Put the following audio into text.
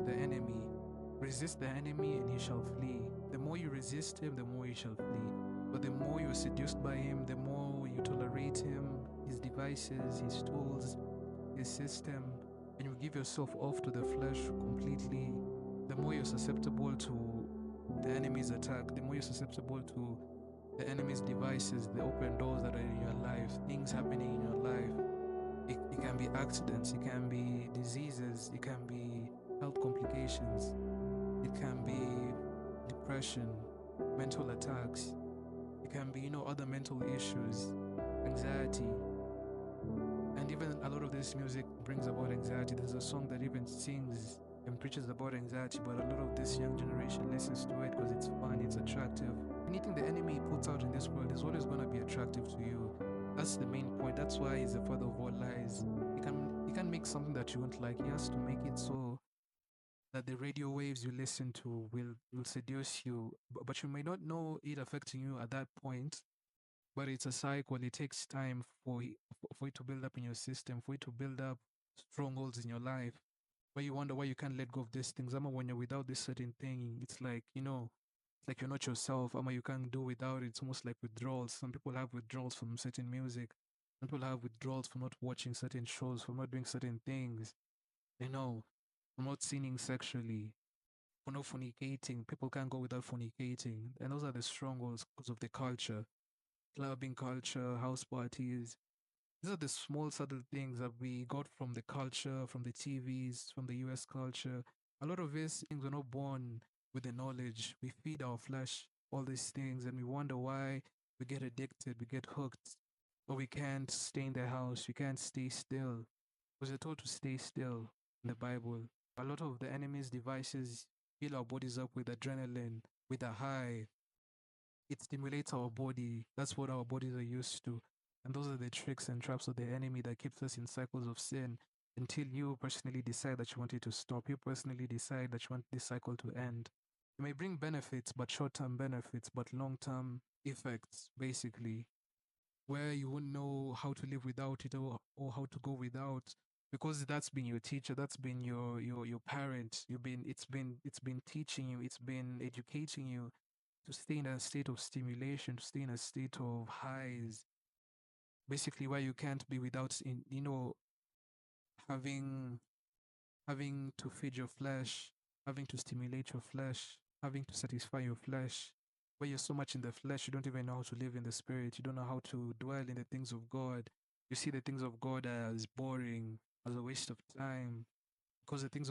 the enemy. Resist the enemy and he shall flee. The more you resist him, the more he shall flee. But the more you're seduced by him, the more you tolerate him, his devices, his tools, his system, and you give yourself off to the flesh completely, the more you're susceptible to the enemy's attack, the more you're susceptible to the enemy's devices, the open doors that are in your life, things happening in your life. It can be accidents, it can be diseases, it can be health complications, it can be depression, mental attacks, it can be, other mental issues, anxiety. And even a lot of this music brings about anxiety. There's a song that even sings and preaches about anxiety, but a lot of this young generation listens to it because it's fun, it's attractive. Anything the enemy puts out in this world is always going to be attractive to you. That's the main point. That's why he's the father of all lies. He can make something that you won't like. He has to make it so that the radio waves you listen to will seduce you, but you may not know it affecting you at that point. But it's a cycle. It takes time for it to build up in your system, for it to build up strongholds in your life, where you wonder why you can't let go of these things. Ama, when you're without this certain thing, it's like, it's like you're not yourself. Ama, you can't do without it. It's almost like withdrawals. Some people have withdrawals from certain music. Some people have withdrawals from not watching certain shows, from not doing certain things. You know, from not sinning sexually, for not fornicating. People can't go without fornicating. And those are the strongholds because of the culture, clubbing culture, house parties. These are the small, subtle things that we got from the culture, from the TVs, from the US culture. A lot of these things were not born with the knowledge. We feed our flesh all these things and we wonder why we get addicted, we get hooked, or we can't stay in the house, we can't stay still. Because we're told to stay still in the Bible. A lot of the enemy's devices fill our bodies up with adrenaline, with a high, it stimulates our body. That's what our bodies are used to. And those are the tricks and traps of the enemy that keeps us in cycles of sin until you personally decide that you want it to stop. You personally decide that you want this cycle to end. It may bring benefits, but short term benefits, but long term effects, basically, where you won't know how to live without it or how to go without because that's been your teacher, that's been your parent. It's been teaching you, it's been educating you to stay in a state of stimulation, to stay in a state of highs, basically where you can't be without having having to feed your flesh, having to stimulate your flesh, having to satisfy your flesh. Where you're so much in the flesh, you don't even know how to live in the spirit. You don't know how to dwell in the things of God. You see the things of God as boring, as a waste of time, because the things of